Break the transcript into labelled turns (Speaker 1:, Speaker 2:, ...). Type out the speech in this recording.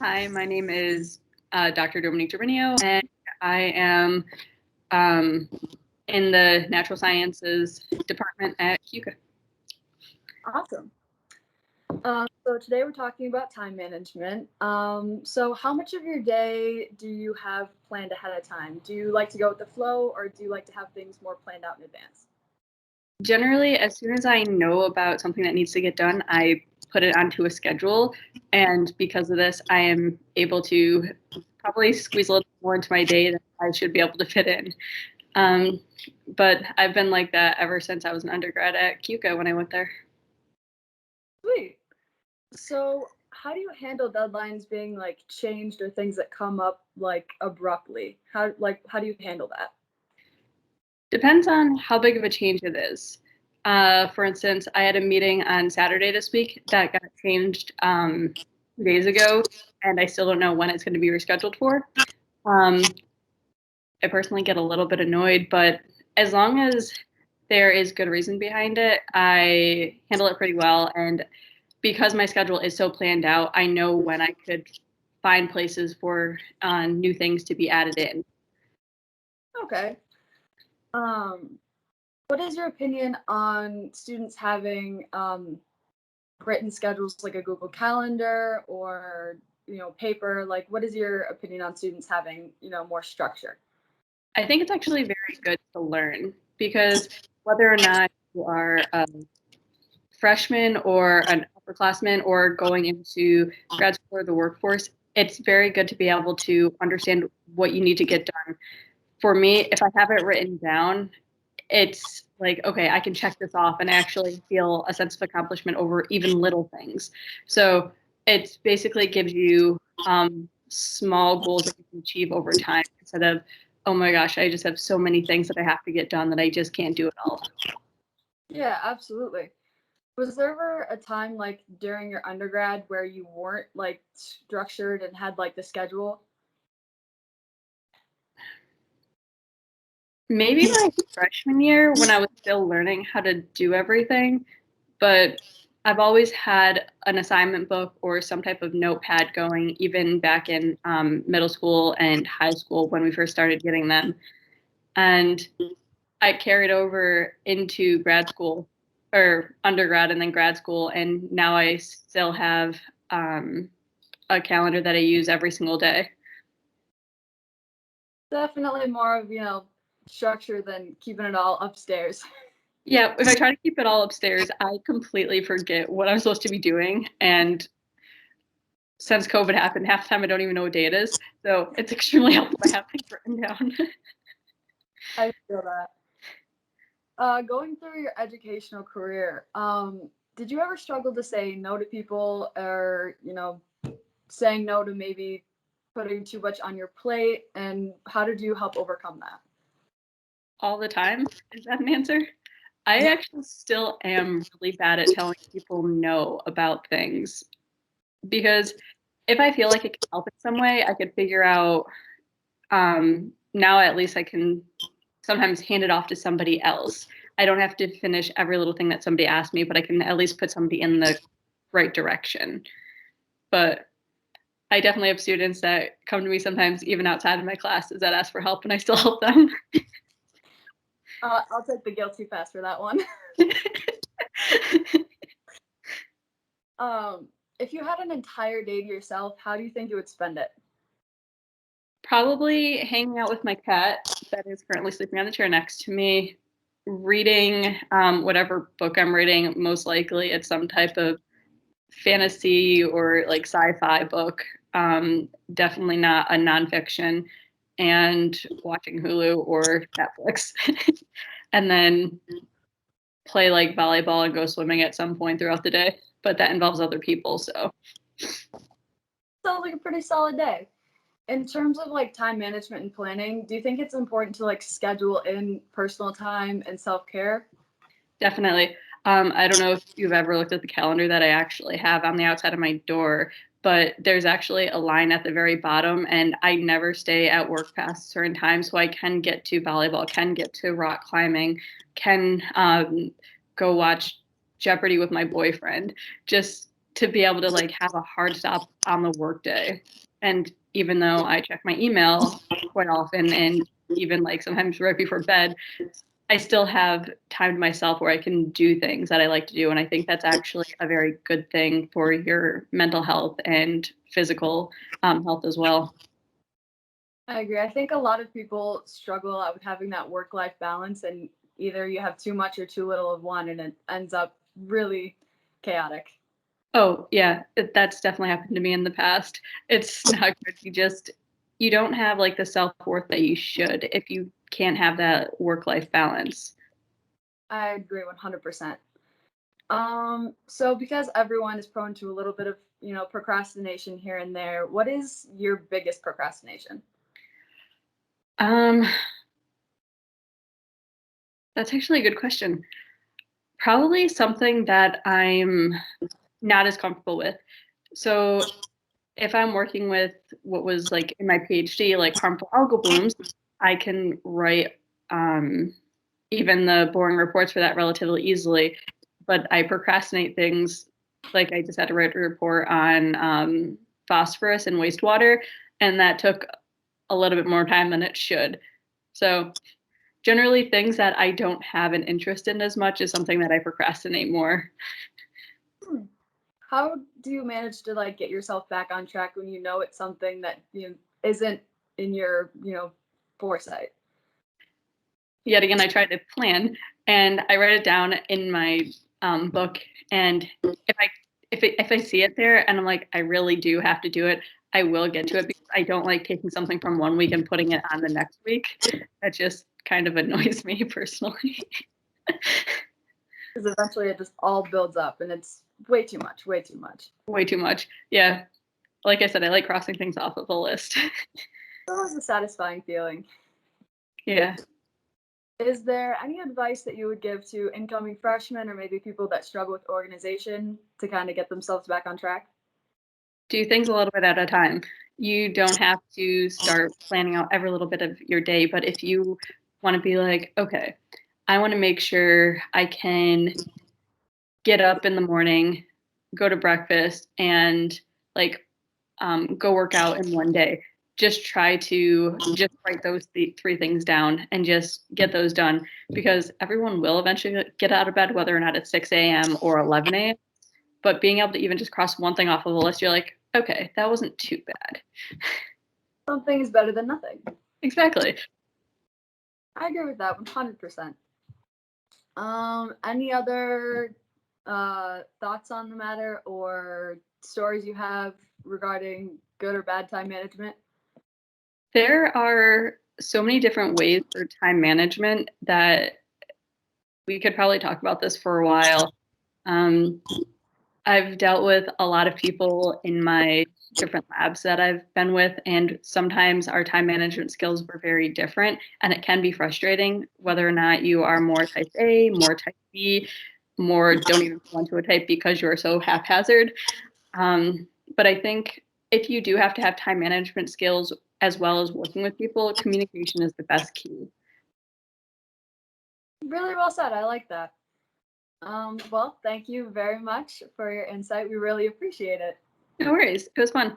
Speaker 1: Hi, my name is Dr. Derminio, and I am um, in the Natural Sciences department at CUCA.
Speaker 2: Awesome. So today we're talking about time management. So how much of your day do you have planned ahead of time? Do you like to go with the flow, or do you like to have things more planned out in advance?
Speaker 1: Generally, as soon as I know about something that needs to get done, I put it onto a schedule. And because of this, I am able to probably squeeze a little more into my day than I should be able to fit in. Um, but I've been like that ever since I was an undergrad at CUCA when I went there.
Speaker 2: Sweet. So how do you handle deadlines being like changed or things that come up like abruptly? How do you handle that?
Speaker 1: Depends on how big of a change it is. For instance, I had a meeting on Saturday this week that got changed 2 days ago, and I still don't know when it's going to be rescheduled for. Um, I personally get a little bit annoyed, but as long as there is good reason behind it, I handle it pretty well. And because my schedule is so planned out, I know when I could find places for new things to be added in.
Speaker 2: Okay. Um, what is your opinion on students having written schedules like a Google Calendar or paper? Like, what is your opinion on students having more structure?
Speaker 1: I think it's actually very good to learn because whether or not you are a freshman or an upperclassman or going into grad school or the workforce, it's very good to be able to understand what you need to get done. For me, if I have it written down, it's like, okay, I can check this off and actually feel a sense of accomplishment over even little things. So it basically gives you small goals that you can achieve over time instead of, oh my gosh, I just have so many things that I have to get done that I just can't do it all.
Speaker 2: Yeah, absolutely. Was there ever a time like during your undergrad where you weren't like structured and had like the schedule?
Speaker 1: Maybe my freshman year when I was still learning how to do everything, but I've always had an assignment book or some type of notepad going, even back in middle school and high school when we first started getting them. And I carried over into grad school or undergrad and then grad school. And now I still have a calendar that I use every single day.
Speaker 2: Definitely more of, structure than keeping it all upstairs.
Speaker 1: Yeah, if I try to keep it all upstairs, I completely forget what I'm supposed to be doing. And since COVID happened, half the time I don't even know what day it is. So it's extremely helpful to have things written down.
Speaker 2: I feel that. Going through your educational career, did you ever struggle to say no to people or, saying no to maybe putting too much on your plate? And how did you help overcome that?
Speaker 1: All the time. Is that an answer? I actually still am really bad at telling people no about things because if I feel like it can help in some way, I could figure out now at least I can sometimes hand it off to somebody else. I don't have to finish every little thing that somebody asked me, but I can at least put somebody in the right direction. But I definitely have students that come to me sometimes, even outside of my classes, that ask for help, and I still help them.
Speaker 2: I'll take the guilty pass for that one. Um, if you had an entire day to yourself, how do you think you would spend it?
Speaker 1: Probably hanging out with my cat that is currently sleeping on the chair next to me, reading whatever book I'm reading. Most likely, it's some type of fantasy or like sci-fi book. Definitely not a nonfiction, and watching Hulu or Netflix, and then play like volleyball and go swimming at some point throughout the day. But that involves other people, so
Speaker 2: Sounds like a pretty solid day. In terms of like time management and planning, do you think it's important to like schedule in personal time and self-care?
Speaker 1: definitely. I don't know if you've ever looked at the calendar that I actually have on the outside of my door, but there's actually a line at the very bottom, and I never stay at work past certain times, so I can get to volleyball, can get to rock climbing, can go watch Jeopardy with my boyfriend. Just to be able to like have a hard stop on the workday. And even though I check my email quite often and even like sometimes right before bed, I still have time to myself where I can do things that I like to do. And I think that's actually a very good thing for your mental health and physical health as well.
Speaker 2: I agree. I think a lot of people struggle out with having that work-life balance, and either you have too much or too little of one, and it ends up really chaotic.
Speaker 1: Oh, yeah, that's definitely happened to me in the past. It's not good. You don't have like the self-worth that you should if you can't have that work-life balance.
Speaker 2: I agree 100%. So because everyone is prone to a little bit of, procrastination here and there, what is your biggest procrastination?
Speaker 1: Um, that's actually a good question. Probably something that I'm not as comfortable with. So if I'm working with what was like in my PhD, like harmful algal blooms, I can write even the boring reports for that relatively easily. But I procrastinate things like I just had to write a report on phosphorus in wastewater, and that took a little bit more time than it should. So generally, things that I don't have an interest in as much is something that I procrastinate more.
Speaker 2: Hmm. How do you manage to like get yourself back on track when you know it's something that isn't in your foresight?
Speaker 1: Yet again, I try to plan and I write it down in my book. And if I see it there and I'm like, I really do have to do it, I will get to it because I don't like taking something from one week and putting it on the next week. That just kind of annoys me personally.
Speaker 2: Because eventually it just all builds up and it's way too much, way too much.
Speaker 1: Way too much. Yeah. Like I said, I like crossing things off of the list.
Speaker 2: It's always a satisfying feeling.
Speaker 1: Yeah.
Speaker 2: Is there any advice that you would give to incoming freshmen or maybe people that struggle with organization to kind of get themselves back on track?
Speaker 1: Do things a little bit at a time. You don't have to start planning out every little bit of your day, but if you want to be like, okay, I want to make sure I can get up in the morning, go to breakfast, and like go work out in one day. Just try to just write those three things down and just get those done because everyone will eventually get out of bed, whether or not it's 6 a.m. or 11 a.m. But being able to even just cross one thing off of the list, you're like, okay, that wasn't too bad.
Speaker 2: Something is better than nothing.
Speaker 1: Exactly.
Speaker 2: I agree with that 100%. Any other thoughts on the matter or stories you have regarding good or bad time management?
Speaker 1: There are so many different ways for time management that we could probably talk about this for a while. Um, I've dealt with a lot of people in my different labs that I've been with, and sometimes our time management skills were very different, and it can be frustrating whether or not you are more type A, more type B, more don't even fall into a type because you're so haphazard. But I think if you do have to have time management skills as well as working with people, communication is the best key.
Speaker 2: Really well said. I like that. Well, thank you very much for your insight. We really appreciate it.
Speaker 1: No worries. It was fun.